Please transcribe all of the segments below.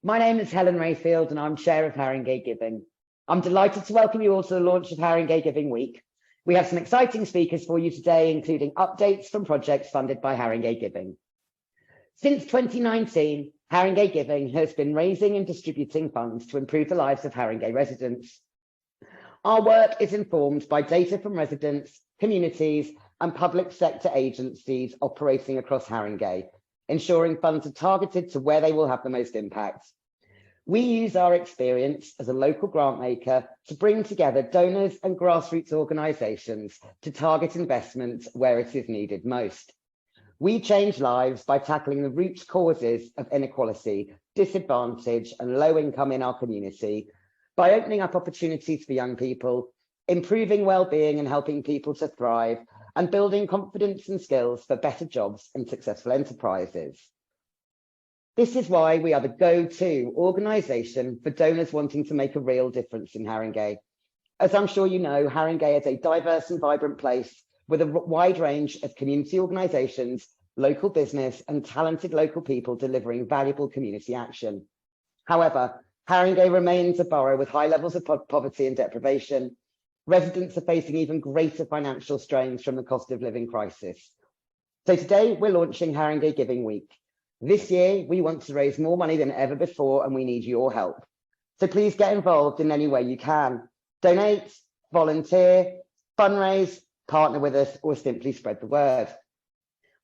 My name is Helen Rayfield and I'm Chair of Haringey Giving. I'm delighted to welcome you all to the launch of Haringey Giving Week. We have some exciting speakers for you today, including updates from projects funded by Haringey Giving. Since 2019, Haringey Giving has been raising and distributing funds to improve the lives of Haringey residents. Our work is informed by data from residents, communities, and public sector agencies operating across Haringey, ensuring funds are targeted to where they will have the most impact. We use our experience as a local grant maker to bring together donors and grassroots organisations to target investments where it is needed most. We change lives by tackling the root causes of inequality, disadvantage, and low income in our community, by opening up opportunities for young people, improving well-being and helping people to thrive, and building confidence and skills for better jobs and successful enterprises. This is why we are the go-to organisation for donors wanting to make a real difference in Haringey. As I'm sure you know, Haringey is a diverse and vibrant place with a wide range of community organisations, local business, and talented local people delivering valuable community action. However, Haringey remains a borough with high levels of poverty and deprivation. Residents are facing even greater financial strains from the cost of living crisis. So today we're launching Haringey Giving Week. This year, we want to raise more money than ever before, and we need your help. So please get involved in any way you can. Donate, volunteer, fundraise, partner with us, or simply spread the word.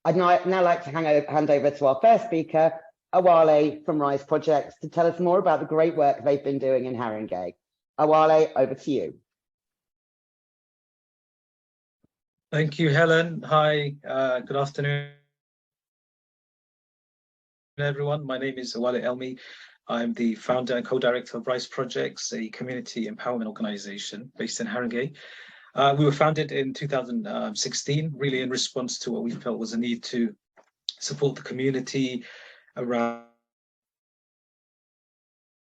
I'd now like to hand over to our first speaker, Awale from Rise Projects, to tell us more about the great work they've been doing in Haringey. Awale, over to you. Thank you, Helen. Hi, good afternoon, everyone. My name is Awale Elmi. I'm the founder and co-director of Rise Projects, a community empowerment organization based in Haringey. We were founded in 2016, really in response to what we felt was a need to support the community around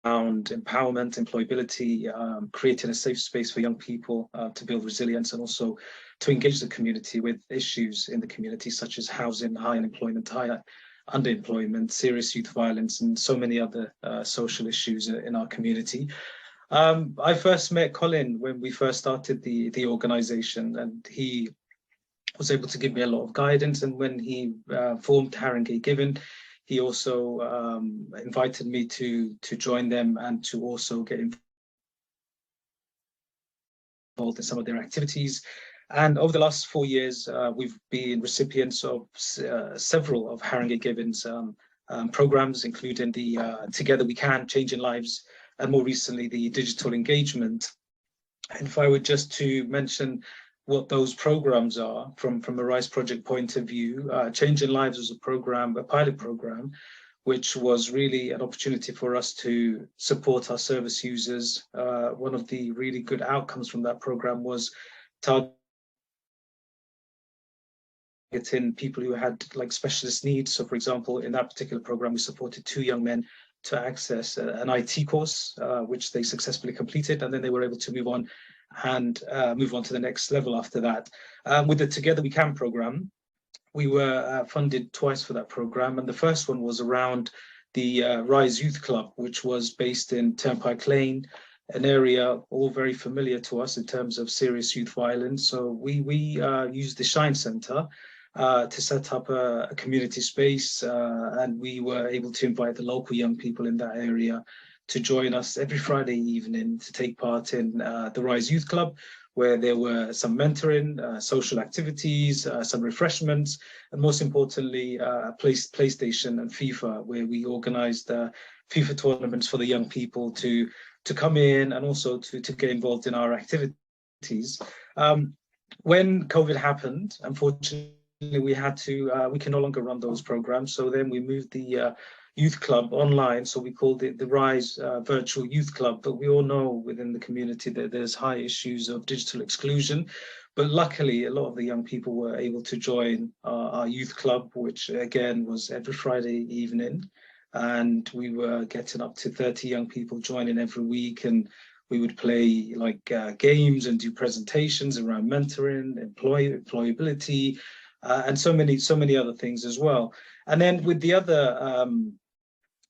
empowerment, employability, creating a safe space for young people to build resilience, and also to engage the community with issues in the community such as housing, high unemployment, high underemployment, serious youth violence, and so many other social issues in our community. I first met Colin when we first started the organization, and he was able to give me a lot of guidance. And when he formed Haringey Giving, he also invited me to join them and to also get involved in some of their activities. And over the last 4 years, we've been recipients of several of Haringey Giving's programs, including the Together We Can, Changing Lives, and more recently, the digital engagement. And if I were just to mention what those programs are from a Rise Project point of view, Changing Lives was a program, a pilot program, which was really an opportunity for us to support our service users. One of the really good outcomes from that program was targeting people who had like specialist needs. So for example, in that particular program, we supported 2 young men to access an IT course, which they successfully completed, and then they were able to move on to the next level after that. With the Together We Can program, we were funded twice for that program, and the first one was around the Rise Youth Club, which was based in Turnpike Lane, an area all very familiar to us in terms of serious youth violence. So we used the Shine Centre to set up a community space, and we were able to invite the local young people in that area to join us every Friday evening to take part in the Rise Youth Club, where there were some mentoring, social activities, some refreshments, and most importantly, PlayStation and FIFA, where we organised FIFA tournaments for the young people to come in and also to get involved in our activities. When COVID happened, unfortunately, we can no longer run those programs. So then we moved the youth club online. So we called it the Rise Virtual Youth Club. But we all know within the community that there's high issues of digital exclusion. But luckily, a lot of the young people were able to join our youth club, which again was every Friday evening. And we were getting up to 30 young people joining every week. And we would play like games and do presentations around mentoring, employability, and so many other things as well. And then with the other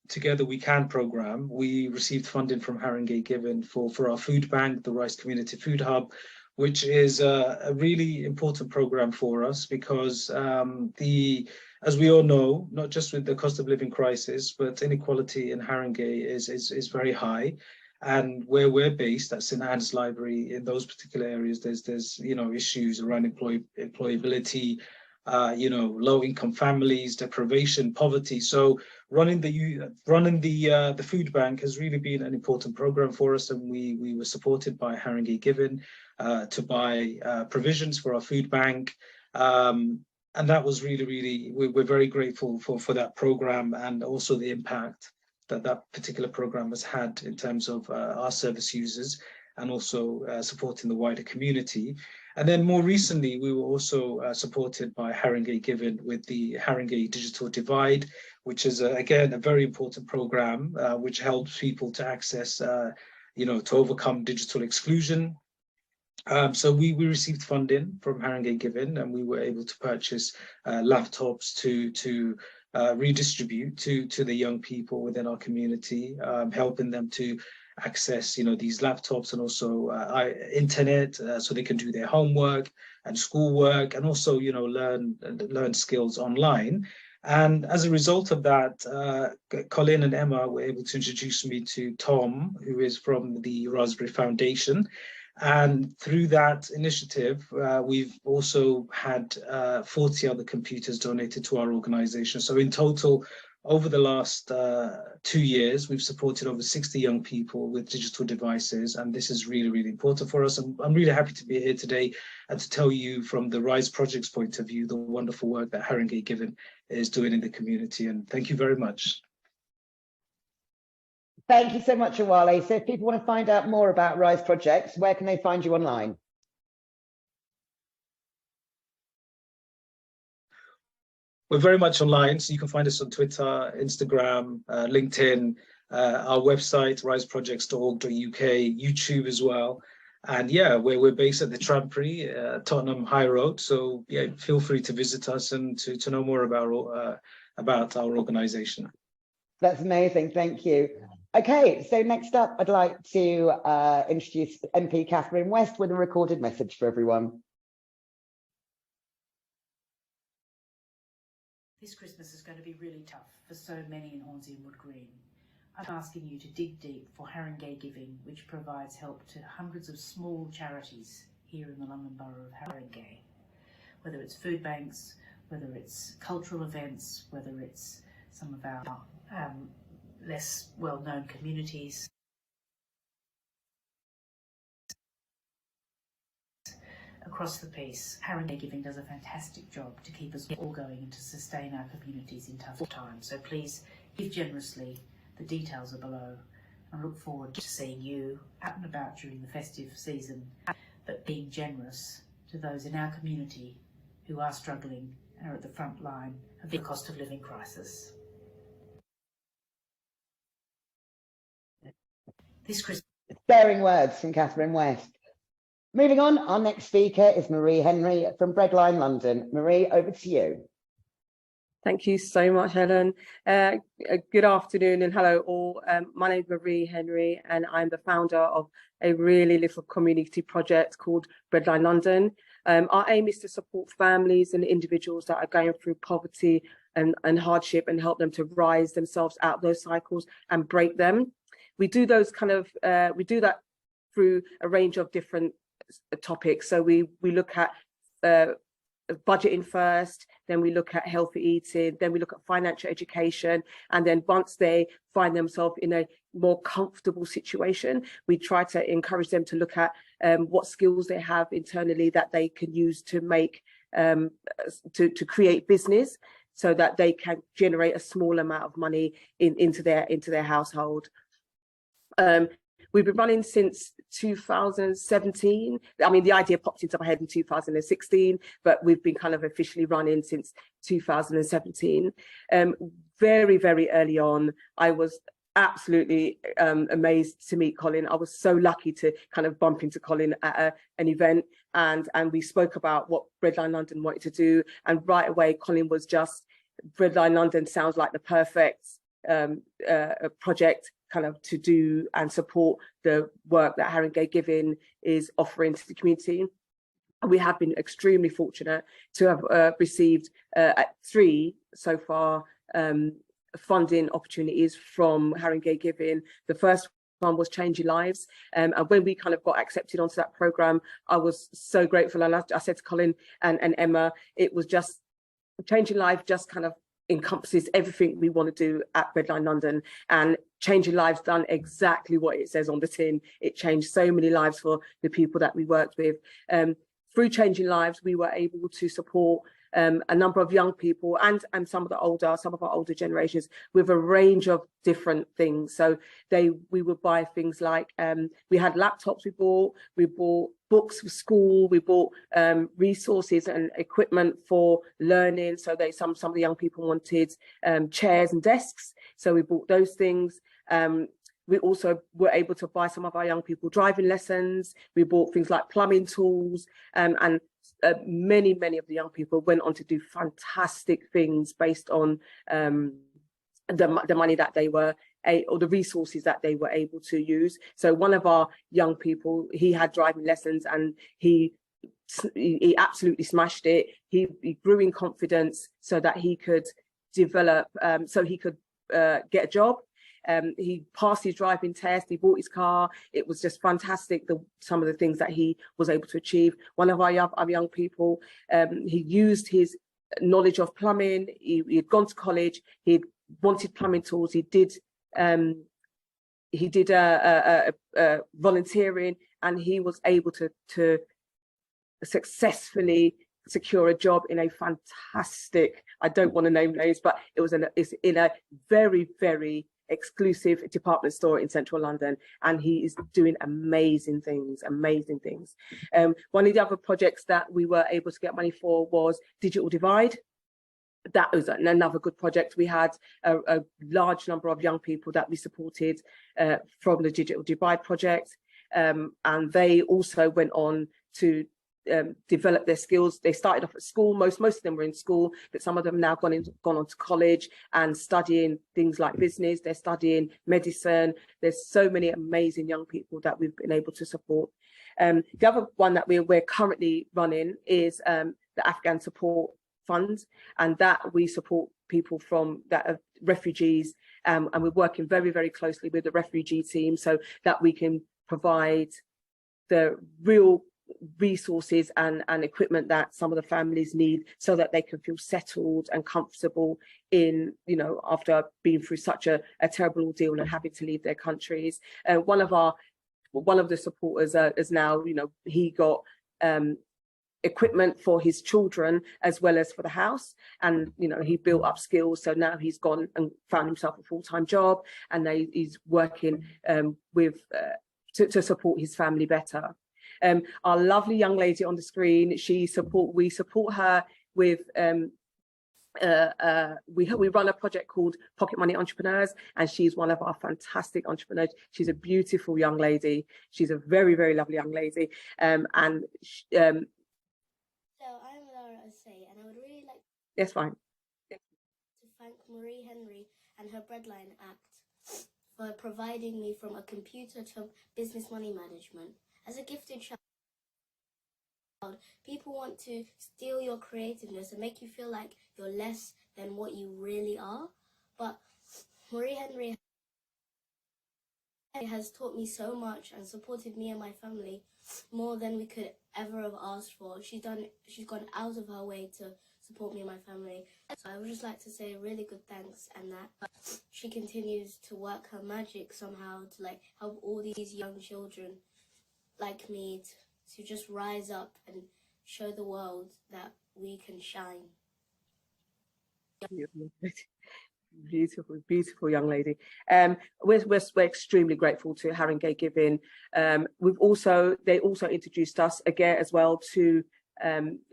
Together We Can program, we received funding from Haringey Giving for our food bank, the Rice Community Food Hub, which is a really important program for us because as we all know, not just with the cost of living crisis, but inequality in Haringey is very high. And where we're based, at St Anne's Library, in those particular areas, there's issues around employability, low income families, deprivation, poverty. So running the food bank has really been an important program for us, and we were supported by Haringey Giving to buy provisions for our food bank. And that was really, we're very grateful for that program, and also the impact that particular program has had in terms of our service users, and also supporting the wider community. And then more recently, we were also supported by Haringey Giving with the Haringey Digital Divide, which is, again, a very important program which helps people to access, to overcome digital exclusion. So we received funding from Haringey Giving, and we were able to purchase laptops to redistribute to the young people within our community, helping them to access these laptops, and also internet, so they can do their homework and schoolwork, and also learn skills online. And as a result of that, Colin and Emma were able to introduce me to Tom, who is from the Raspberry Foundation. And through that initiative, we've also had 40 other computers donated to our organization. So in total, over the last 2 years, we've supported over 60 young people with digital devices. And this is really important for us. And I'm really happy to be here today and to tell you from the RISE project's point of view, the wonderful work that Haringey Giving is doing in the community. And thank you very much. Thank you so much, Awale. So if people want to find out more about RISE projects, where can they find you online? We're very much online, so you can find us on Twitter, Instagram, LinkedIn, our website, riseprojects.org.uk, YouTube as well. And yeah, we're based at the Trampery, Tottenham High Road. So yeah, feel free to visit us and to know more about our organisation. That's amazing, thank you. Okay, so next up, I'd like to introduce MP Catherine West with a recorded message for everyone. This Christmas is going to be really tough for so many in Hornsey and Wood Green. I'm asking you to dig deep for Haringey Giving, which provides help to hundreds of small charities here in the London Borough of Haringey. Whether it's food banks, whether it's cultural events, whether it's some of our less well-known communities. Across the piece, Haringey Giving does a fantastic job to keep us all going and to sustain our communities in tough times. So please give generously. The details are below. I look forward to seeing you out and about during the festive season, but being generous to those in our community who are struggling and are at the front line of the cost of living crisis. This Christmas. Stirring words from Catherine West. Moving on, our next speaker is Marie Henry from Breadline London. Marie, over to you. Thank you so much, Helen. Good afternoon and hello all. My name is Marie Henry and I'm the founder of a really little community project called Breadline London. Our aim is to support families and individuals that are going through poverty and hardship and help them to rise themselves out of those cycles and break them. We do those we do that through a range of different topics. So we look at budgeting first, then we look at healthy eating, then we look at financial education, and then once they find themselves in a more comfortable situation, we try to encourage them to look at what skills they have internally that they can use to make to create business, so that they can generate a small amount of money into their household. We've been running since 2017. I mean, the idea popped into my head in 2016, but we've been kind of officially running since 2017. Very, very early on, I was absolutely amazed to meet Colin. I was so lucky to kind of bump into Colin at an event, and we spoke about what Breadline London wanted to do. And right away, Colin was just, Breadline London sounds like the perfect a project kind of to do and support the work that Haringey Giving is offering to the community. We have been extremely fortunate to have received 3 so far funding opportunities from Haringey Giving. The first one was Changing Lives, and when we kind of got accepted onto that program, I was so grateful. And I said to Colin and Emma, it was just Changing Lives just kind of encompasses everything we want to do at Redline London, and Changing Lives done exactly what it says on the tin. It changed so many lives for the people that we worked with. Through Changing Lives, we were able to support a number of young people and some of our older generations with a range of different things. So we would buy things like we had laptops we bought books for school, we bought resources and equipment for learning. So some of the young people wanted chairs and desks, so we bought those things. We also were able to buy some of our young people driving lessons. We bought things like plumbing tools, and many of the young people went on to do fantastic things based on the money that they were or the resources that they were able to use. So one of our young people, he had driving lessons and he absolutely smashed it. He grew in confidence so that he could develop, so he could get a job. He passed his driving test, he bought his car. It was just fantastic, some of the things that he was able to achieve. One of our young people, he used his knowledge of plumbing. He had gone to college, he wanted plumbing tools. He did volunteering, and he was able to successfully secure a job in a fantastic, I don't want to name names, but it's in a very, very exclusive department store in central London, and he is doing amazing things. One of the other projects that we were able to get money for was Digital Divide. That was another good project. We had a large number of young people that we supported from the Digital Divide project, and they also went on to develop their skills. They started off at school. Most of them were in school, but some of them now gone on to college and studying things like business. They're studying medicine. There's so many amazing young people that we've been able to support. The other one that we're currently running is the Afghan Support Fund, and that we support people from that are refugees, and we're working very, very closely with the refugee team so that we can provide the real resources and equipment that some of the families need so that they can feel settled and comfortable in, after being through such a terrible ordeal and having to leave their countries. One of the supporters is now, he got equipment for his children as well as for the house, and he built up skills, so now he's gone and found himself a full-time job, and he's working with to support his family better. Our lovely young lady on the screen, we support her with we run a project called Pocket Money Entrepreneurs, and she's one of our fantastic entrepreneurs. She's a beautiful young lady. She's a very, very lovely young lady, So I'm Laura Osei, and I would really like that's fine. to thank Marie Henry and her Breadline Act for providing me from a computer to business money management. As a gifted child, people want to steal your creativeness and make you feel like you're less than what you really are. But Marie Henry has taught me so much and supported me and my family more than we could ever have asked for. She's gone out of her way to support me and my family. So I would just like to say a really good thanks, and that she continues to work her magic somehow to help all these young children like me to just rise up and show the world that we can shine. Beautiful young lady. We're extremely grateful to Haringey Giving. They also introduced us again as well to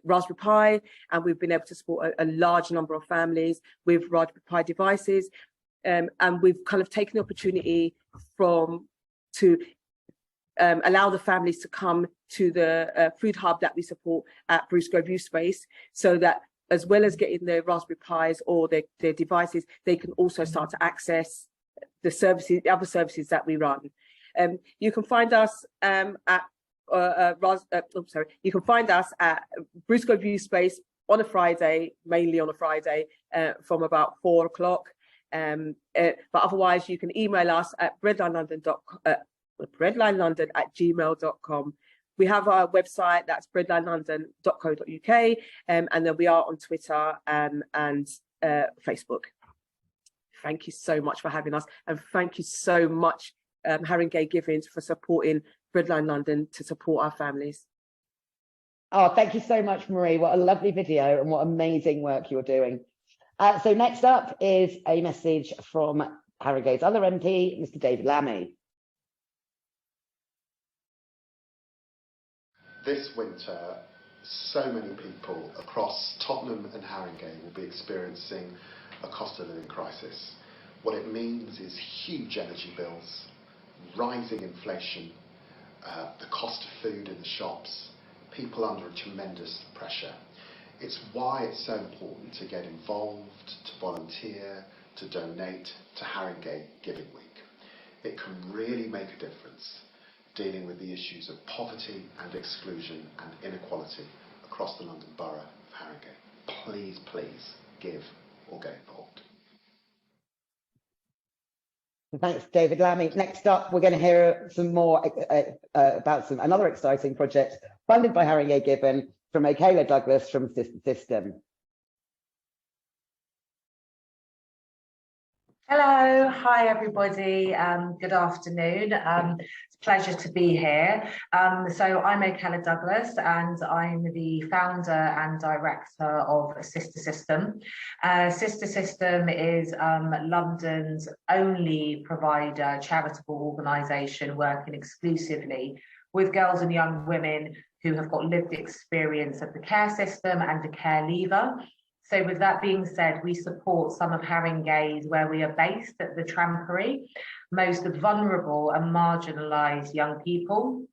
Raspberry Pi, and we've been able to support a large number of families with Raspberry Pi devices, and we've kind of taken the opportunity to allow the families to come to the food hub that we support at Bruce Grove Youth Space, so that as well as getting their Raspberry Pis or their devices, they can also start to access the services, the other services that we run. You can find us at you can find us at Briscoe View Space on a Friday, mainly on a Friday, from about 4 o'clock. But otherwise, you can email us at breadlinelondon@gmail.com. We have our website, that's breadlinelondon.co.uk, and then we are on Twitter and Facebook. Thank you so much for having us, and thank you so much, Haringey Giving, for supporting Breadline London to support our families. Oh, thank you so much, Marie. What a lovely video and what amazing work you're doing. So next up is a message from Haringey's other MP, Mr. David Lammy. This winter, so many people across Tottenham and Haringey will be experiencing a cost of living crisis. What it means is huge energy bills, rising inflation, the cost of food in the shops, people under tremendous pressure. It's why it's so important to get involved, to volunteer, to donate to Haringey Giving Week. It can really make a difference dealing with the issues of poverty and exclusion and inequality across the London Borough of Haringey. Please, please give or get involved. Thanks, David Lammy. Next up, we're going to hear some more about another exciting project funded by Haringey Giving from Michaela Douglas from Sister System. Hello, hi everybody, good afternoon. It's a pleasure to be here. So I'm Michaela Douglas and I'm the founder and director of Sister System. Sister System is London's only provider, charitable organisation working exclusively with girls and young women who have got lived experience of the care system and a care leaver. So with that being said, we support some of Haringey's, where we are based at the Trampery, most vulnerable and marginalised young people,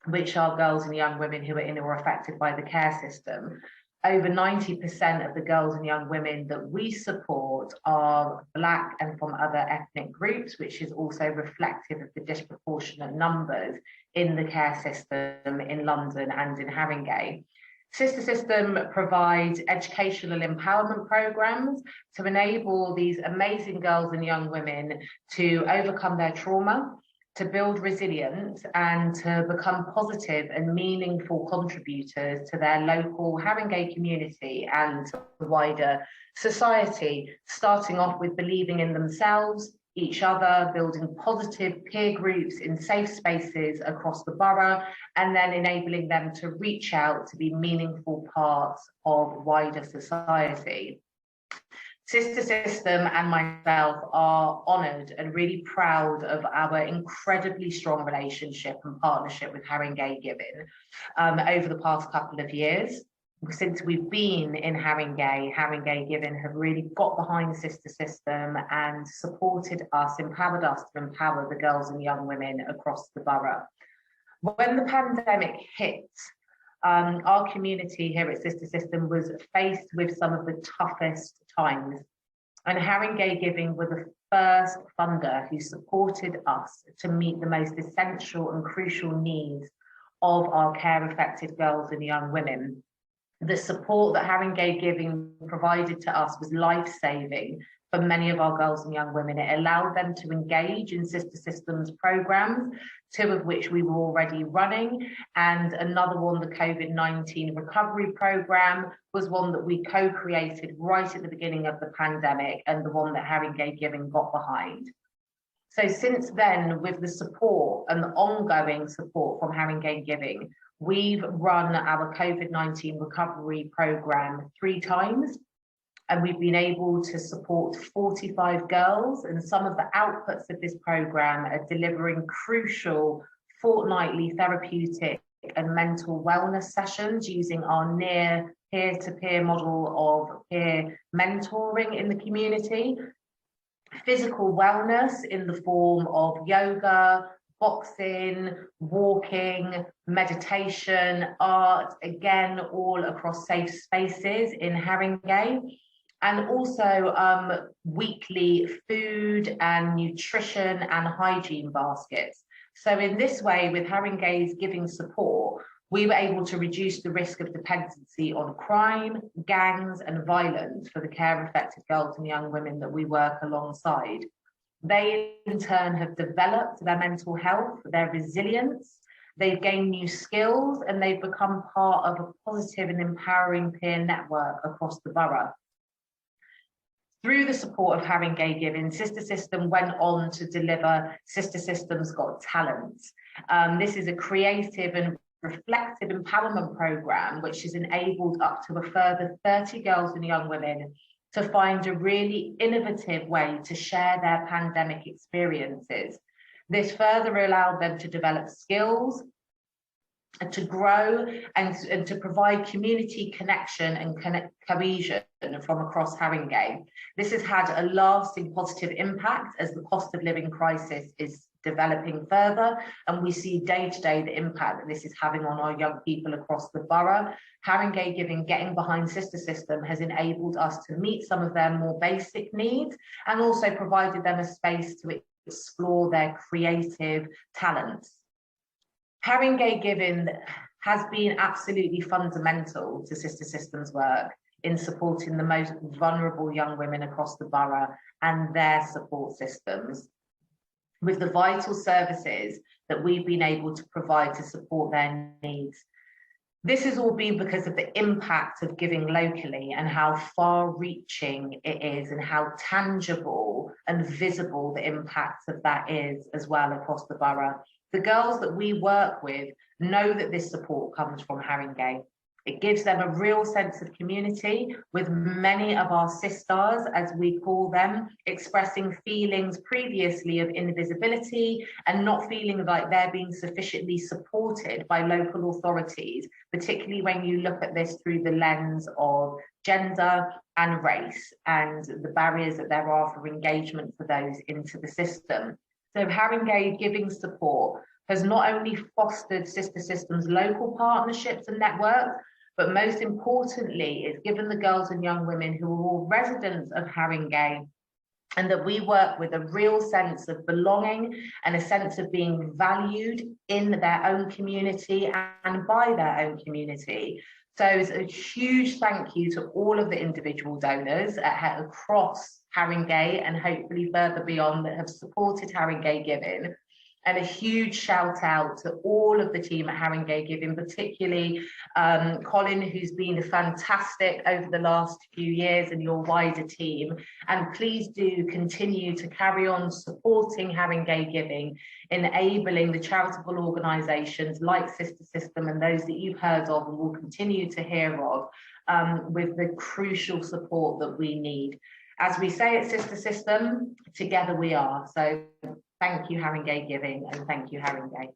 which are girls and young women who are in or affected by the care system. Over 90% of the girls and young women that we support are Black and from other ethnic groups, which is also reflective of the disproportionate numbers in the care system in London and in Haringey. Sister System provides educational empowerment programs to enable these amazing girls and young women to overcome their trauma, to build resilience and to become positive and meaningful contributors to their local Haringey community and the wider society, starting off with believing in themselves, each other, building positive peer groups in safe spaces across the borough, and then enabling them to reach out to be meaningful parts of wider society. Sister System and myself are honoured and really proud of our incredibly strong relationship and partnership with Haringey Giving over the past couple of years. Since we've been in Haringey Giving have really got behind Sister System and supported us, empowered us to empower the girls and young women across the borough. When the pandemic hit, our community here at Sister System was faced with some of the toughest times. And Haringey Giving were the first funder who supported us to meet the most essential and crucial needs of our care-affected girls and young women. The support that Haringey Giving provided to us was life-saving for many of our girls and young women. It allowed them to engage in Sister System's programs, 2 of which we were already running, and another one, the COVID-19 recovery program, was one that we co-created right at the beginning of the pandemic and the one that Haringey Giving got behind. So since then, with the support and the ongoing support from Haringey Giving, we've run our COVID-19 recovery program 3 times, and we've been able to support 45 girls, and some of the outputs of this program are delivering crucial fortnightly therapeutic and mental wellness sessions using our near peer-to-peer model of peer mentoring in the community, physical wellness in the form of yoga, boxing, walking, meditation, art, again, all across safe spaces in Haringey. And also weekly food and nutrition and hygiene baskets. So in this way, with Haringey's Giving support, we were able to reduce the risk of dependency on crime, gangs and violence for the care-affected girls and young women that we work alongside. They in turn have developed their mental health, their resilience, they've gained new skills, and they've become part of a positive and empowering peer network across the borough. Through the support of Haringey Giving, Sister System went on to deliver Sister System's Got Talent. This is a creative and reflective empowerment programme which has enabled up to a further 30 girls and young women to find a really innovative way to share their pandemic experiences. This further allowed them to develop skills, and to grow and to provide community connection and cohesion from across Haringey. This has had a lasting positive impact as the cost of living crisis is developing further, and we see day to day the impact that this is having on our young people across the borough. Haringey Giving, getting behind Sister System, has enabled us to meet some of their more basic needs and also provided them a space to explore their creative talents. Haringey Giving has been absolutely fundamental to Sister System's work in supporting the most vulnerable young women across the borough and their support systems, with the vital services that we've been able to provide to support their needs. This has all been because of the impact of giving locally and how far-reaching it is and how tangible and visible the impact of that is as well across the borough. The girls that we work with know that this support comes from Haringey. It gives them a real sense of community, with many of our sisters, as we call them, expressing feelings previously of invisibility and not feeling like they're being sufficiently supported by local authorities, particularly when you look at this through the lens of gender and race and the barriers that there are for engagement for those into the system. So Haringey Giving support has not only fostered Sister System's local partnerships and networks, but most importantly, it's given the girls and young women who are all residents of Haringey and that we work with a real sense of belonging and a sense of being valued in their own community and by their own community. So it's a huge thank you to all of the individual donors across Haringey and hopefully further beyond that have supported Haringey Giving. And a huge shout out to all of the team at Haringey Giving, particularly Colin, who's been fantastic over the last few years, and your wider team. And please do continue to carry on supporting Haringey Giving, enabling the charitable organisations like Sister System and those that you've heard of and will continue to hear of, with the crucial support that we need. As we say at Sister System, together we are. So thank you, Haringey Giving, and thank you, Haringey.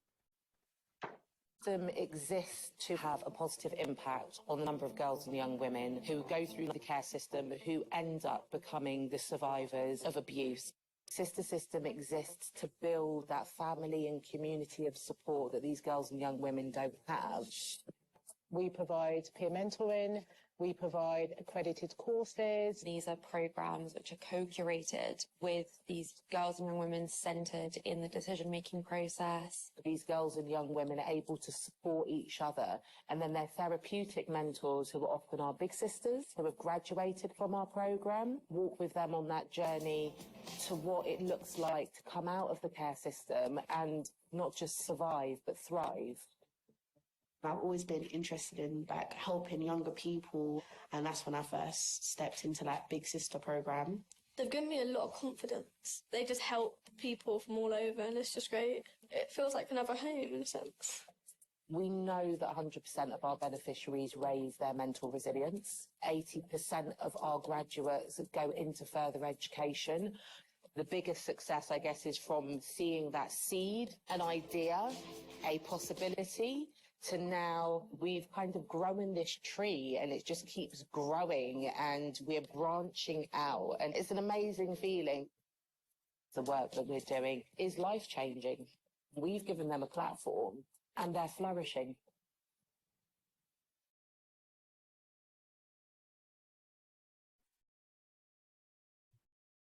System exists to have a positive impact on the number of girls and young women who go through the care system, who end up becoming the survivors of abuse. Sister System exists to build that family and community of support that these girls and young women don't have. We provide peer mentoring, we provide accredited courses. These are programs which are co-curated with these girls and young women centred in the decision-making process. These girls and young women are able to support each other, and then their therapeutic mentors, who are often our big sisters, who have graduated from our programme, walk with them on that journey to what it looks like to come out of the care system and not just survive, but thrive. I've always been interested in like helping younger people, and that's when I first stepped into like Big Sister program. They've given me a lot of confidence. They just help people from all over, and it's just great. It feels like another home in a sense. We know that 100% of our beneficiaries raise their mental resilience. 80% of our graduates go into further education. The biggest success, I guess, is from seeing that seed, an idea, a possibility, to now we've kind of grown this tree and it just keeps growing and we're branching out, and it's an amazing feeling. The work that we're doing is life-changing. We've given them a platform and they're flourishing.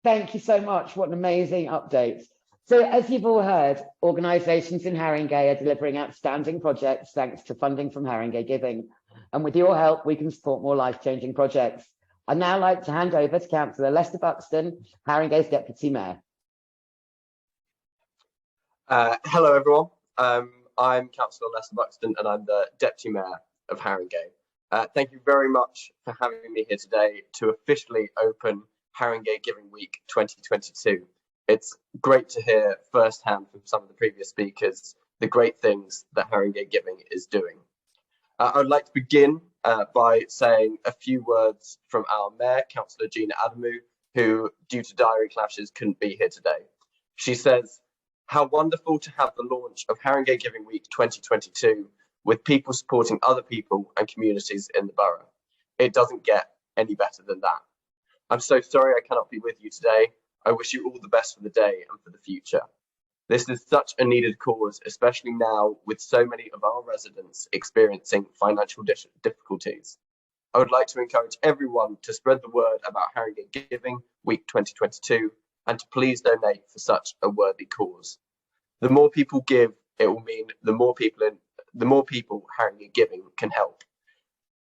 Thank you so much. What an amazing update. So as you've all heard, organisations in Haringey are delivering outstanding projects thanks to funding from Haringey Giving. And with your help, we can support more life-changing projects. I'd now like to hand over to Councillor Lester Buxton, Haringey's Deputy Mayor. Hello, everyone. I'm Councillor Lester Buxton and I'm the Deputy Mayor of Haringey. Thank you very much for having me here today to officially open Haringey Giving Week 2022. It's great to hear firsthand from some of the previous speakers the great things that Haringey Giving is doing. I'd like to begin by saying a few words from our Mayor, Councillor Gina Adamu, who, due to diary clashes, couldn't be here today. She says, "How wonderful to have the launch of Haringey Giving Week 2022 with people supporting other people and communities in the borough. It doesn't get any better than that. I'm so sorry I cannot be with you today. I wish you all the best for the day and for the future. This is such a needed cause, especially now with so many of our residents experiencing financial difficulties. I would like to encourage everyone to spread the word about Haringey Giving Week 2022 and to please donate for such a worthy cause. The more people give, it will mean the more people Haringey Giving can help."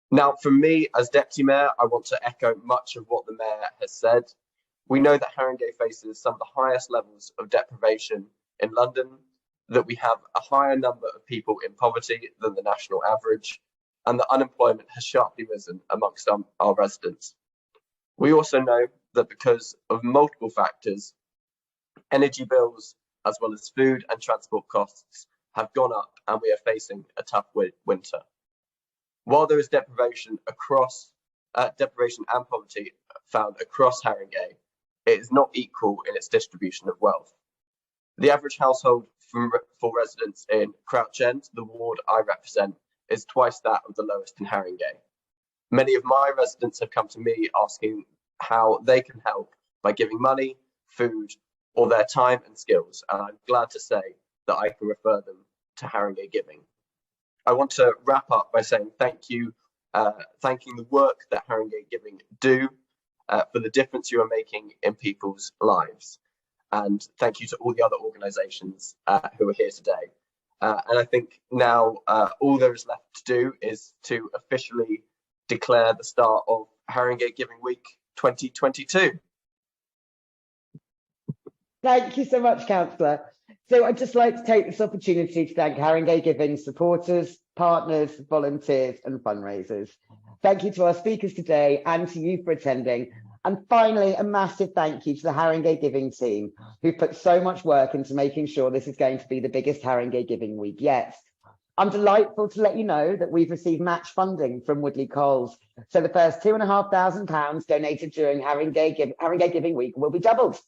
Now, for me as Deputy Mayor, I want to echo much of what the Mayor has said. We know that Haringey faces some of the highest levels of deprivation in London, that we have a higher number of people in poverty than the national average, and that unemployment has sharply risen amongst our residents. We also know that because of multiple factors, energy bills, as well as food and transport costs, have gone up and we are facing a tough winter. While there is deprivation and poverty found across Haringey, it is not equal in its distribution of wealth. The average household for residents in Crouch End, the ward I represent, is twice that of the lowest in Haringey. Many of my residents have come to me asking how they can help by giving money, food, or their time and skills, and I'm glad to say that I can refer them to Haringey Giving. I want to wrap up by saying thank you, thanking the work that Haringey Giving do for the difference you are making in people's lives. And thank you to all the other organisations who are here today. And I think now all there is left to do is to officially declare the start of Haringey Giving Week 2022. Thank you so much, Councillor. So I'd just like to take this opportunity to thank Haringey Giving supporters, partners, volunteers and fundraisers. Thank you to our speakers today and to you for attending. And finally, a massive thank you to the Haringey Giving team, who put so much work into making sure this is going to be the biggest Haringey Giving Week yet. I'm delightful to let you know that we've received match funding from Woodley Coles. So the first £2,500 donated during Haringey Giving Week will be doubled.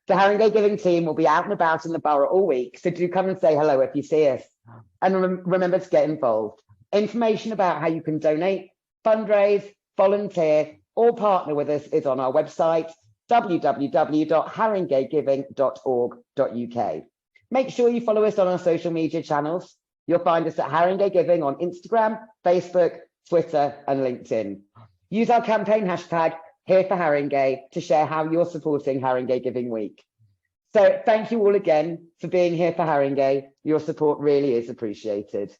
The Haringey Giving team will be out and about in the borough all week, so do come and say hello if you see us. And remember to get involved. Information about how you can donate, fundraise, volunteer, or partner with us is on our website, www.haringeygiving.org.uk. Make sure you follow us on our social media channels. You'll find us at Haringey Giving on Instagram, Facebook, Twitter, and LinkedIn. Use our campaign hashtag Here for Haringey to share how you're supporting Haringey Giving Week. So thank you all again for being here for Haringey. Your support really is appreciated.